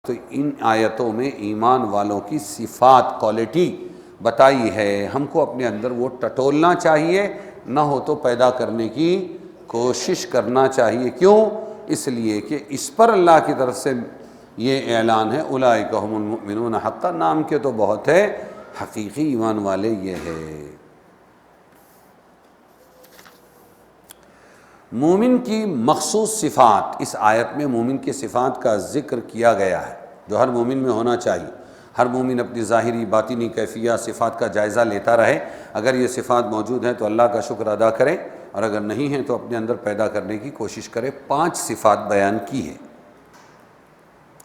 تو ان آیتوں میں ایمان والوں کی صفات کوالٹی بتائی ہے، ہم کو اپنے اندر وہ ٹٹولنا چاہیے، نہ ہو تو پیدا کرنے کی کوشش کرنا چاہیے۔ کیوں؟ اس لیے کہ اس پر اللہ کی طرف سے یہ اعلان ہے اولئک ھم المؤمنون حقا، نام کے تو بہت ہے، حقیقی ایمان والے یہ ہے۔ مومن کی مخصوص صفات، اس آیت میں مومن کی صفات کا ذکر کیا گیا ہے جو ہر مومن میں ہونا چاہیے۔ ہر مومن اپنی ظاہری باطنی کیفیات صفات کا جائزہ لیتا رہے، اگر یہ صفات موجود ہیں تو اللہ کا شکر ادا کریں، اور اگر نہیں ہیں تو اپنے اندر پیدا کرنے کی کوشش کریں۔ 5 صفات بیان کی ہے،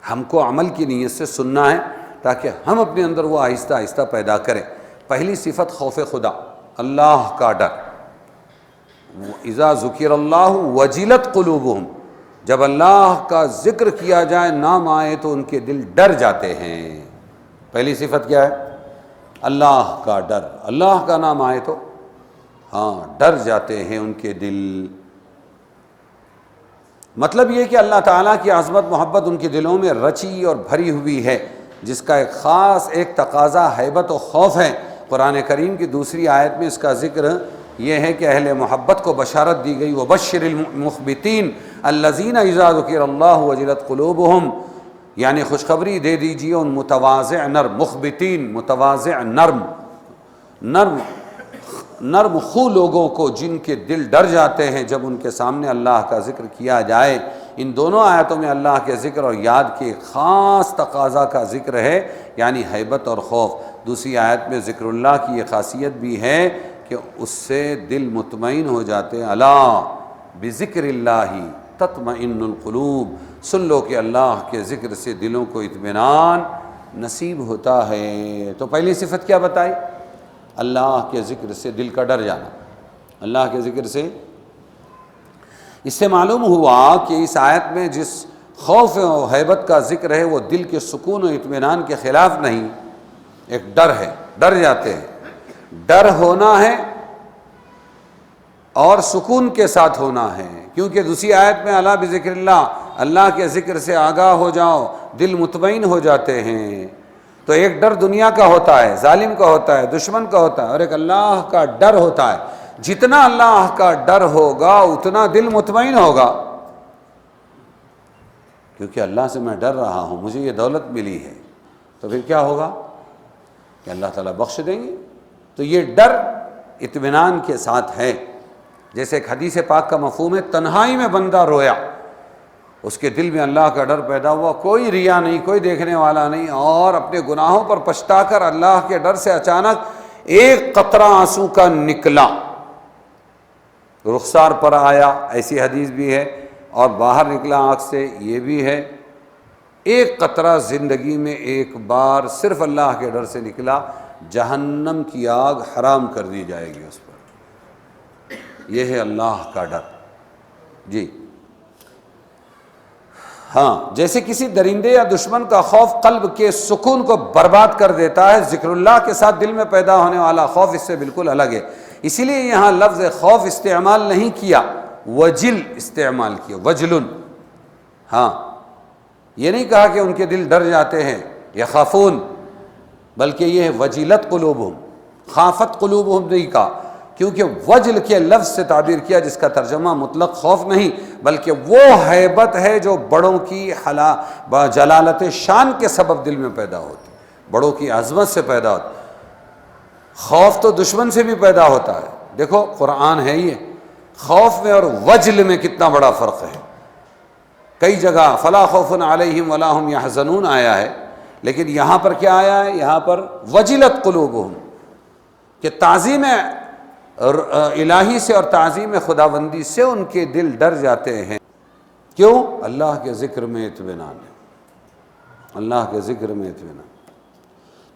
ہم کو عمل کی نیت سے سننا ہے تاکہ ہم اپنے اندر وہ آہستہ آہستہ پیدا کریں۔ پہلی صفت خوف خدا، اللہ کا ڈر۔ اذا ذکر اللہ وجلت قلوبہم، جب اللہ کا ذکر کیا جائے، نام آئے تو ان کے دل ڈر جاتے ہیں۔ پہلی صفت کیا ہے؟ اللہ کا ڈر۔ اللہ کا نام آئے تو ڈر جاتے ہیں ان کے دل۔ مطلب یہ کہ اللہ تعالیٰ کی عظمت محبت ان کے دلوں میں رچی اور بھری ہوئی ہے، جس کا ایک خاص تقاضا ہیبت و خوف ہے۔ قرآن کریم کی دوسری آیت میں اس کا ذکر یہ ہے کہ اہل محبت کو بشارت دی گئی، وَبَشِّرِ الْمُخْبِتِينَ الَّذِينَ إِذَا ذُكِرَ اللَّهُ وَجِلَتْ قُلُوبُهُمْ، یعنی خوشخبری دے دیجیے ان متواضع نرم، مخبتین متواضع نرم خو لوگوں کو جن کے دل ڈر جاتے ہیں جب ان کے سامنے اللہ کا ذکر کیا جائے۔ ان دونوں آیتوں میں اللہ کے ذکر اور یاد کے خاص تقاضا کا ذکر ہے، یعنی ہیبت اور خوف۔ دوسری آیت میں ذکر اللہ کی یہ خاصیت بھی ہے کہ اس سے دل مطمئن ہو جاتے ہیں۔ الا بذکر اللہ تطمئن القلوب، سن لو کہ اللہ کے ذکر سے دلوں کو اطمینان نصیب ہوتا ہے۔ تو پہلی صفت کیا بتائی؟ اللہ کے ذکر سے دل کا ڈر جانا۔ اللہ کے ذکر سے، اس سے معلوم ہوا کہ اس آیت میں جس خوف و ہیبت کا ذکر ہے وہ دل کے سکون و اطمینان کے خلاف نہیں، ایک ڈر ہے، ڈر جاتے ہیں۔ ڈر ہونا ہے اور سکون کے ساتھ ہونا ہے، کیونکہ دوسری آیت میں الا بذکر اللہ، اللہ کے ذکر سے آگاہ ہو جاؤ، دل مطمئن ہو جاتے ہیں۔ تو ایک ڈر دنیا کا ہوتا ہے، ظالم کا ہوتا ہے، دشمن کا ہوتا ہے، اور ایک اللہ کا ڈر ہوتا ہے۔ جتنا اللہ کا ڈر ہوگا اتنا دل مطمئن ہوگا، کیونکہ اللہ سے میں ڈر رہا ہوں، مجھے یہ دولت ملی ہے، تو پھر کیا ہوگا کہ اللہ تعالیٰ بخش دیں گے۔ تو یہ ڈر اطمینان کے ساتھ ہے۔ جیسے ایک حدیث پاک کا مفہوم ہے، تنہائی میں بندہ رویا، اس کے دل میں اللہ کا ڈر پیدا ہوا، کوئی ریا نہیں، کوئی دیکھنے والا نہیں، اور اپنے گناہوں پر پچھتا کر اللہ کے ڈر سے اچانک ایک قطرہ آنسو کا نکلا، رخسار پر آیا، ایسی حدیث بھی ہے، اور باہر نکلا آنکھ سے، یہ بھی ہے۔ ایک قطرہ زندگی میں ایک بار صرف اللہ کے ڈر سے نکلا، جہنم کی آگ حرام کر دی جائے گی اس پر۔ یہ ہے اللہ کا ڈر۔ جی جیسے کسی درندے یا دشمن کا خوف قلب کے سکون کو برباد کر دیتا ہے، ذکر اللہ کے ساتھ دل میں پیدا ہونے والا خوف اس سے بالکل الگ ہے۔ اسی لیے یہاں لفظ خوف استعمال نہیں کیا، وجل استعمال کیا، وجلن۔ یہ نہیں کہا کہ ان کے دل ڈر جاتے ہیں، یخافون، بلکہ یہ ہے وجلت قلوبہم، خافت قلوبہم نہیں کہا، کیونکہ وجل کے لفظ سے تعبیر کیا جس کا ترجمہ مطلق خوف نہیں، بلکہ وہ ہیبت ہے جو بڑوں کی جلالت شان کے سبب دل میں پیدا ہوتی، بڑوں کی عظمت سے پیدا ہوتی۔ خوف تو دشمن سے بھی پیدا ہوتا ہے۔ دیکھو قرآن ہے، یہ خوف میں اور وجل میں کتنا بڑا فرق ہے۔ کئی جگہ فلا خوف علیہم ولا هم يحزنون آیا ہے، لیکن یہاں پر کیا آیا ہے؟ یہاں پر وجلت قلوبہم، کہ تعظیم الہی سے اور تعظیم خداوندی سے ان کے دل ڈر جاتے ہیں۔ کیوں؟ اللہ کے ذکر میں اطمینان ہے، اللہ کے ذکر میں اطمینان۔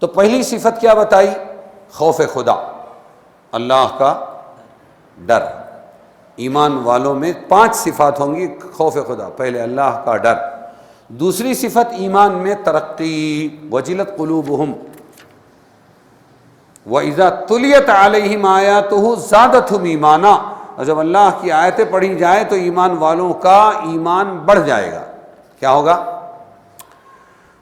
تو پہلی صفت کیا بتائی؟ خوف خدا، اللہ کا ڈر۔ ایمان والوں میں 5 صفات ہوں گی خوف خدا۔ پہلے اللہ کا ڈر، دوسری صفت ایمان میں ترقی، وجلت قلوبہم، وَإِذَا تُلِيَتْ عَلَيْهِمْ آيَاتُهُ زَادَتْهُمْ ایمانا، اور جب اللہ کی آیتیں پڑھی جائیں تو ایمان والوں کا ایمان بڑھ جائے گا۔ کیا ہوگا؟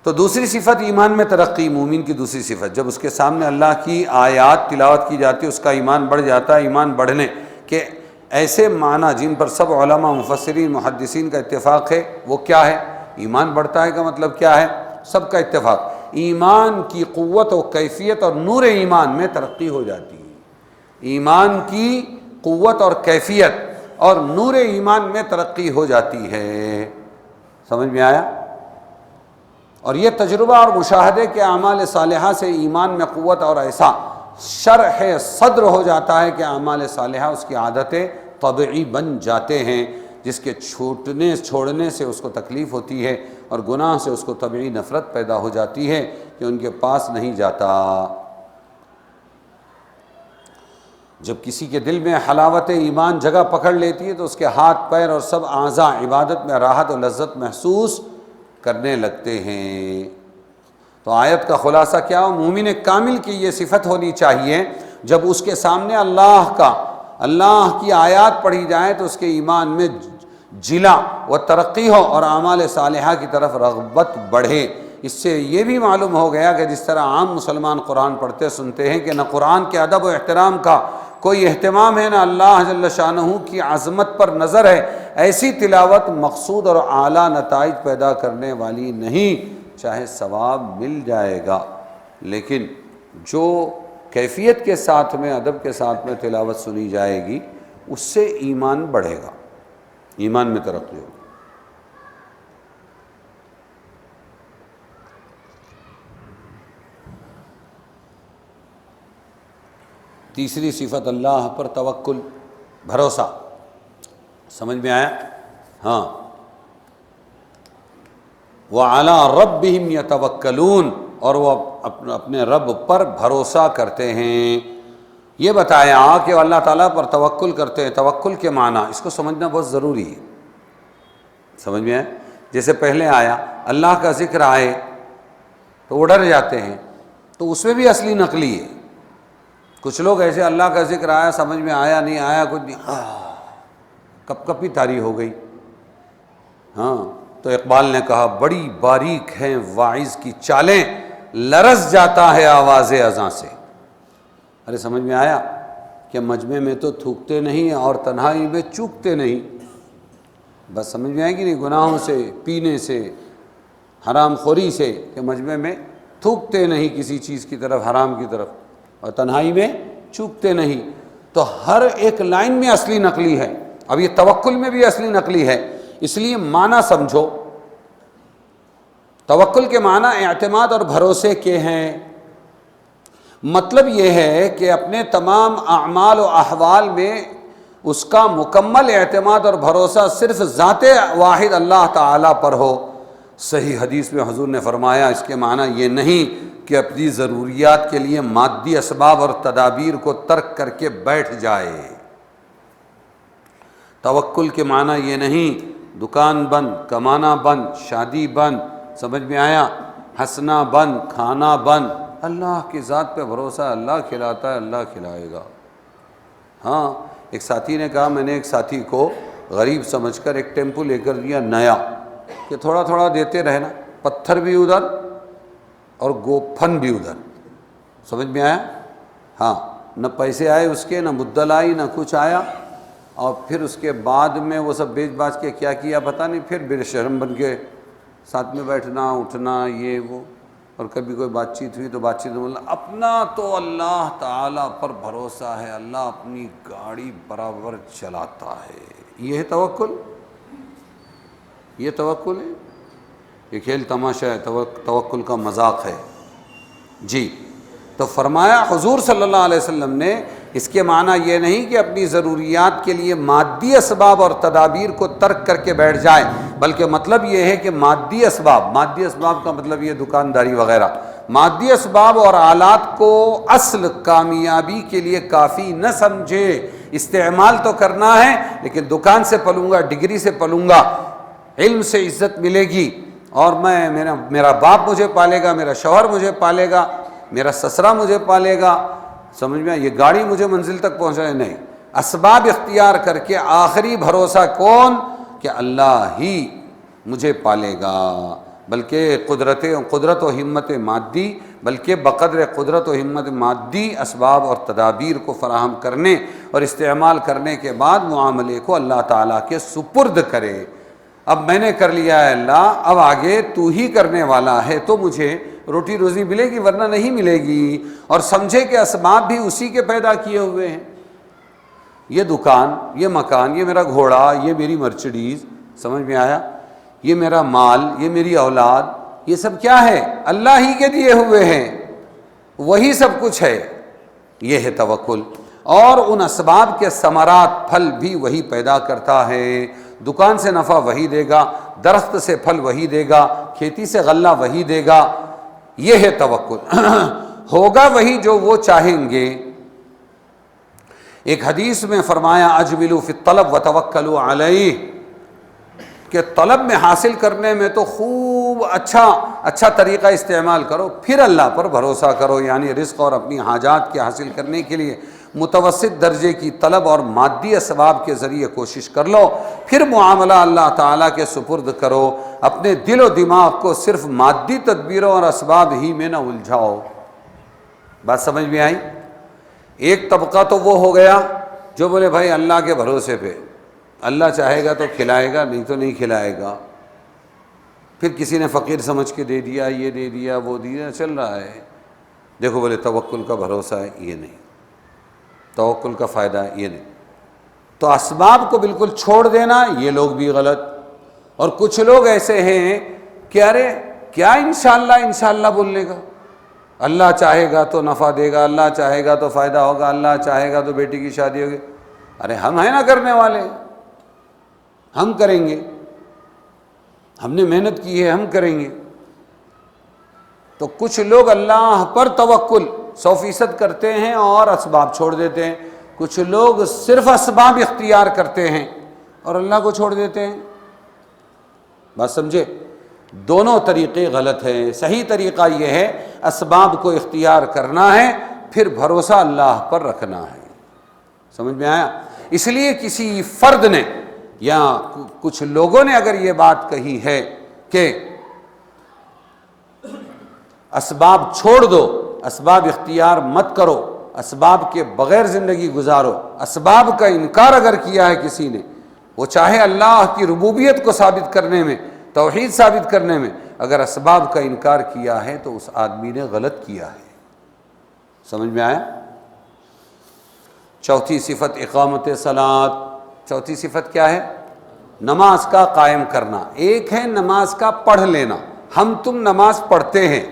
تو دوسری صفت ایمان میں ترقی، مومن کی دوسری صفت، جب اس کے سامنے اللہ کی آیات تلاوت کی جاتی ہے اس کا ایمان بڑھ جاتا ہے۔ ایمان بڑھنے کے ایسے معنی جن پر سب علماء، مفسرین، محدثین کا اتفاق ہے، وہ کیا ہے؟ ایمان بڑھتا ہے کا مطلب کیا ہے؟ سب کا اتفاق، ایمان کی قوت و کیفیت اور نور ایمان میں ترقی ہو جاتی ہے۔ ایمان کی قوت اور کیفیت اور نور ایمان میں ترقی ہو جاتی ہے۔ سمجھ میں آیا؟ اور یہ تجربہ اور مشاہدے کے اعمال صالحہ سے ایمان میں قوت اور ایسا شرح صدر ہو جاتا ہے کہ اعمال صالحہ اس کی عادتیں طبعی بن جاتے ہیں، جس کے چھوڑنے سے اس کو تکلیف ہوتی ہے، اور گناہ سے اس کو طبعی نفرت پیدا ہو جاتی ہے کہ ان کے پاس نہیں جاتا۔ جب کسی کے دل میں حلاوت ایمان جگہ پکڑ لیتی ہے تو اس کے ہاتھ پیر اور سب اعضاء عبادت میں راحت و لذت محسوس کرنے لگتے ہیں۔ تو آیت کا خلاصہ کیا ہو؟ مومن کامل کی یہ صفت ہونی چاہیے، جب اس کے سامنے اللہ کی آیات پڑھی جائیں تو اس کے ایمان میں جلا و ترقی ہو اور اعمال صالحہ کی طرف رغبت بڑھے۔ اس سے یہ بھی معلوم ہو گیا کہ جس طرح عام مسلمان قرآن پڑھتے سنتے ہیں کہ نہ قرآن کے ادب و احترام کا کوئی اہتمام ہے، نہ اللہ جل شانہ کی عظمت پر نظر ہے، ایسی تلاوت مقصود اور اعلیٰ نتائج پیدا کرنے والی نہیں۔ چاہے ثواب مل جائے گا، لیکن جو کیفیت کے ساتھ میں، ادب کے ساتھ میں تلاوت سنی جائے گی، اس سے ایمان بڑھے گا، ایمان میں ترقی ہوگی۔ تیسری صفت اللہ پر توکل، بھروسہ۔ سمجھ میں آیا؟ ہاں، وَعَلَىٰ رَبِّهِمْ يَتَوَكَّلُونَ، اور وہ اپنے رب پر بھروسہ کرتے ہیں۔ یہ بتایا کہ اللہ تعالیٰ پر توکل کرتے ہیں۔ توکل کے معنی اس کو سمجھنا بہت ضروری ہے۔ سمجھ میں آیا؟ جیسے پہلے آیا اللہ کا ذکر آئے تو وہ ڈر جاتے ہیں، تو اس میں بھی اصلی نقلی ہے۔ کچھ لوگ ایسے اللہ کا ذکر آیا، سمجھ میں آیا نہیں آیا کچھ نہیں، کپ کپی طاری ہو گئی۔ ہاں، تو اقبال نے کہا بڑی باریک ہیں واعظ کی چالیں، لرز جاتا ہے آواز اذاں سے۔ ارے سمجھ میں آیا کہ مجمع میں تو تھوکتے نہیں اور تنہائی میں چوکتے نہیں، بس سمجھ میں آئے گی نہیں، گناہوں سے، پینے سے، حرام خوری سے، کہ مجمع میں تھوکتے نہیں کسی چیز کی طرف، حرام کی طرف، اور تنہائی میں چوکتے نہیں۔ تو ہر ایک لائن میں اصلی نقلی ہے۔ اب یہ توکل میں بھی اصلی نقلی ہے، اس لیے معنی سمجھو۔ توکل کے معنی اعتماد اور بھروسے کے ہیں۔ مطلب یہ ہے کہ اپنے تمام اعمال و احوال میں اس کا مکمل اعتماد اور بھروسہ صرف ذات واحد اللہ تعالیٰ پر ہو۔ صحیح حدیث میں حضور نے فرمایا اس کے معنی یہ نہیں کہ اپنی ضروریات کے لیے مادی اسباب اور تدابیر کو ترک کر کے بیٹھ جائے۔ توکل کے معنی یہ نہیں دکان بند، کمانا بند، شادی بند، سمجھ میں آیا، ہنسنا بند، کھانا بند۔ اللہ کی ذات پہ بھروسہ، اللہ کھلاتا ہے، اللہ کھلائے گا۔ ہاں، ایک ساتھی نے کہا، میں نے ایک ساتھی کو غریب سمجھ کر ایک ٹیمپو لے کر دیا نیا، کہ تھوڑا تھوڑا دیتے رہنا، پتھر بھی ادھر اور گوپھن بھی ادھر۔ سمجھ میں آیا؟ ہاں، نہ پیسے آئے اس کے، نہ مدل آئی، نہ کچھ آیا، اور پھر اس کے بعد میں وہ سب بیچ باچ کے کیا کیا پتہ نہیں، پھر بے شرم بن کے ساتھ میں بیٹھنا اٹھنا یہ وہ، اور کبھی کوئی بات چیت ہوئی تو بات چیت میں اپنا تو اللہ تعالیٰ پر بھروسہ ہے، اللہ اپنی گاڑی برابر چلاتا ہے۔ یہ ہے توکل؟ یہ توکل ہے؟ یہ کھیل تماشا ہے، توکل کا مذاق ہے جی۔ تو فرمایا حضور صلی اللہ علیہ وسلم نے اس کے معنی یہ نہیں کہ اپنی ضروریات کے لیے مادی اسباب اور تدابیر کو ترک کر کے بیٹھ جائے، بلکہ مطلب یہ ہے کہ مادی اسباب کا مطلب یہ دکانداری وغیرہ، مادی اسباب اور آلات کو اصل کامیابی کے لیے کافی نہ سمجھے۔ استعمال تو کرنا ہے، لیکن دکان سے پلوں گا، ڈگری سے پلوں گا، علم سے عزت ملے گی، اور میرا باپ مجھے پالے گا، میرا شوہر مجھے پالے گا، میرا سسرا مجھے پالے گا، سمجھ میں یہ گاڑی مجھے منزل تک پہنچائے، نہیں۔ اسباب اختیار کر کے آخری بھروسہ کون؟ کہ اللہ ہی مجھے پالے گا، بلکہ قدرت و ہمت مادی، بلکہ بقدر قدرت و ہمت مادی اسباب اور تدابیر کو فراہم کرنے اور استعمال کرنے کے بعد معاملے کو اللہ تعالیٰ کے سپرد کرے۔ اب میں نے کر لیا ہے اللہ، اب آگے تو ہی کرنے والا ہے، تو مجھے روٹی روزی ملے گی ورنہ نہیں ملے گی، اور سمجھے کہ اسباب بھی اسی کے پیدا کیے ہوئے ہیں۔ یہ دکان، یہ مکان، یہ میرا گھوڑا، یہ میری مرسڈیز، سمجھ میں آیا، یہ میرا مال، یہ میری اولاد، یہ سب کیا ہے؟ اللہ ہی کے دیے ہوئے ہیں، وہی سب کچھ ہے۔ یہ ہے توکل، اور ان اسباب کے ثمرات، پھل بھی وہی پیدا کرتا ہے۔ دکان سے نفع وہی دے گا، درخت سے پھل وہی دے گا، کھیتی سے غلہ وہی دے گا۔ یہ ہے توکل، ہوگا وہی جو وہ چاہیں گے۔ ایک حدیث میں فرمایا اجملوا فی الطلب وتوکلوا علیہ، کہ طلب میں حاصل کرنے میں تو خوب اچھا طریقہ استعمال کرو، پھر اللہ پر بھروسہ کرو، یعنی رزق اور اپنی حاجات کے حاصل کرنے کے لیے متوسط درجے کی طلب اور مادی اسباب کے ذریعے کوشش کر لو، پھر معاملہ اللہ تعالیٰ کے سپرد کرو۔ اپنے دل و دماغ کو صرف مادی تدبیروں اور اسباب ہی میں نہ الجھاؤ۔ بات سمجھ میں آئی؟ ایک طبقہ تو وہ ہو گیا جو بولے بھائی اللہ کے بھروسے پہ، اللہ چاہے گا تو کھلائے گا، نہیں تو نہیں کھلائے گا۔ پھر کسی نے فقیر سمجھ کے دے دیا، یہ دے دیا، وہ دیا، چل رہا ہے۔ دیکھو بولے توکل کا بھروسہ ہے، یہ نہیں، توکل کا فائدہ ہے، یہ نہیں۔ تو اسباب کو بالکل چھوڑ دینا، یہ لوگ بھی غلط۔ اور کچھ لوگ ایسے ہیں کہ ارے کیا انشاءاللہ بولنے کا، اللہ چاہے گا تو نفع دے گا، اللہ چاہے گا تو فائدہ ہوگا، اللہ چاہے گا تو بیٹی کی شادی ہوگی۔ ارے ہم ہیں نا کرنے والے، ہم کریں گے، ہم نے محنت کی ہے، ہم کریں گے۔ تو کچھ لوگ اللہ پر توکل 100% کرتے ہیں اور اسباب چھوڑ دیتے ہیں، کچھ لوگ صرف اسباب اختیار کرتے ہیں اور اللہ کو چھوڑ دیتے ہیں۔ بات سمجھے؟ دونوں طریقے غلط ہیں۔ صحیح طریقہ یہ ہے اسباب کو اختیار کرنا ہے، پھر بھروسہ اللہ پر رکھنا ہے۔ سمجھ میں آیا؟ اس لیے کسی فرد نے یا کچھ لوگوں نے اگر یہ بات کہی ہے کہ اسباب چھوڑ دو، اسباب اختیار مت کرو، اسباب کے بغیر زندگی گزارو، اسباب کا انکار اگر کیا ہے کسی نے، وہ چاہے اللہ کی ربوبیت کو ثابت کرنے میں، توحید ثابت کرنے میں، اگر اسباب کا انکار کیا ہے تو اس آدمی نے غلط کیا ہے۔ سمجھ میں آیا؟ چوتھی صفت اقامت صلاۃ۔ چوتھی صفت کیا ہے؟ نماز کا قائم کرنا۔ ایک ہے نماز کا پڑھ لینا، ہم تم نماز پڑھتے ہیں،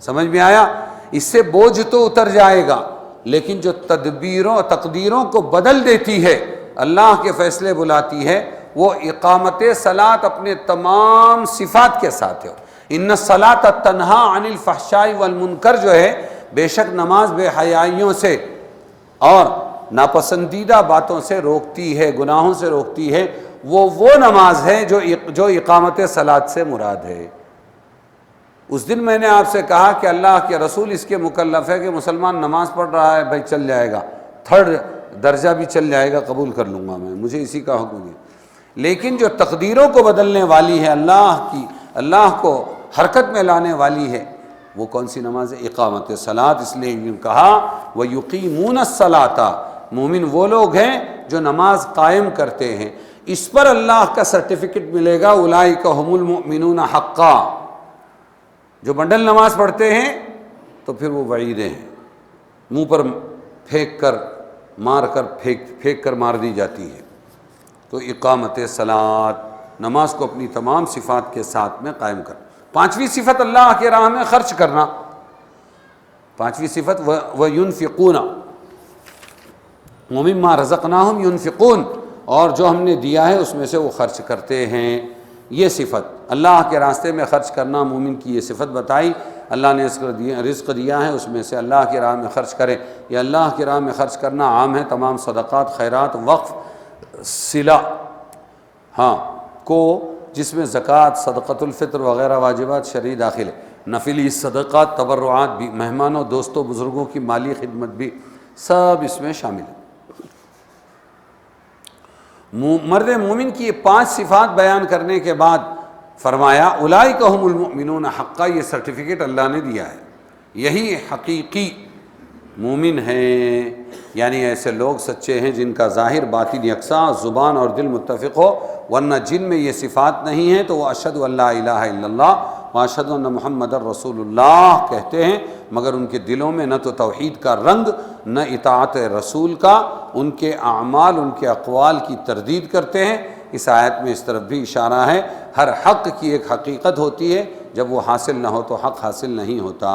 سمجھ میں آیا؟ اس سے بوجھ تو اتر جائے گا، لیکن جو تقدیروں کو بدل دیتی ہے، اللہ کے فیصلے بلاتی ہے، وہ اقامت صلاۃ اپنے تمام صفات کے ساتھ ہے۔ ان الصلاۃ تنہی عن الفحشاء والمنکر جو ہے، بے شک نماز بے حیائیوں سے اور ناپسندیدہ باتوں سے روکتی ہے، گناہوں سے روکتی ہے۔ وہ نماز ہے جو اقامت صلاۃ سے مراد ہے۔ اس دن میں نے آپ سے کہا کہ اللہ کے رسول اس کے مکلف ہے کہ مسلمان نماز پڑھ رہا ہے، بھائی چل جائے گا، 3rd درجہ بھی چل جائے گا، قبول کر لوں گا میں، مجھے اسی کا حکم ہے۔ لیکن جو تقدیروں کو بدلنے والی ہے، اللہ کو حرکت میں لانے والی ہے، وہ کون سی نماز ہے؟ اقامت صلاۃ۔ اس لیے یوں کہا وَيُقِيمُونَ الصَّلَاةَ، مومن وہ لوگ ہیں جو نماز قائم کرتے ہیں۔ اس پر اللہ کا سرٹیفکیٹ ملے گا، اولئک هم المؤمنون حقا۔ جو بنڈل نماز پڑھتے ہیں تو پھر وہ وعیدیں ہیں، منہ پر پھینک کر مار دی جاتی ہے۔ تو اقامت صلاۃ، نماز کو اپنی تمام صفات کے ساتھ میں قائم کر۔ 5ویں صفت اللہ کے راہ میں خرچ کرنا۔ 5ویں صفت وَيُنْفِقُونَ وَمِمَّا رَزَقْنَاهُمْ يُنْفِقُونَ، اور جو ہم نے دیا ہے اس میں سے وہ خرچ کرتے ہیں۔ یہ صفت اللہ کے راستے میں خرچ کرنا، مومن کی یہ صفت بتائی۔ اللہ نے رزق دیا ہے، اس میں سے اللہ کی راہ میں خرچ کریں۔ یہ اللہ کی راہ میں خرچ کرنا عام ہے، تمام صدقات، خیرات، وقف، صلہ کو، جس میں زکوٰۃ، صدقۃ الفطر وغیرہ واجبات شرعی داخل ہے، نفلی صدقات، تبرعات بھی، مہمانوں، دوستوں، بزرگوں کی مالی خدمت بھی، سب اس میں شامل ہے۔ مرد مومن کی یہ 5 صفات بیان کرنے کے بعد فرمایا اولئک هم المؤمنون حقا، یہ سرٹیفکیٹ اللہ نے دیا ہے، یہی حقیقی مومن ہیں، یعنی ایسے لوگ سچے ہیں جن کا ظاہر باطن یکساں، زبان اور دل متفق ہو، ورنہ جن میں یہ صفات نہیں ہیں تو وہ اشہد ان لا الہ الا اللہ واشہد ان محمد الرسول اللہ کہتے ہیں، مگر ان کے دلوں میں نہ تو توحید کا رنگ، نہ اطاعت رسول کا، ان کے اعمال، ان کے اقوال کی تردید کرتے ہیں۔ اس آیت میں اس طرف بھی اشارہ ہے، ہر حق کی ایک حقیقت ہوتی ہے، جب وہ حاصل نہ ہو تو حق حاصل نہیں ہوتا۔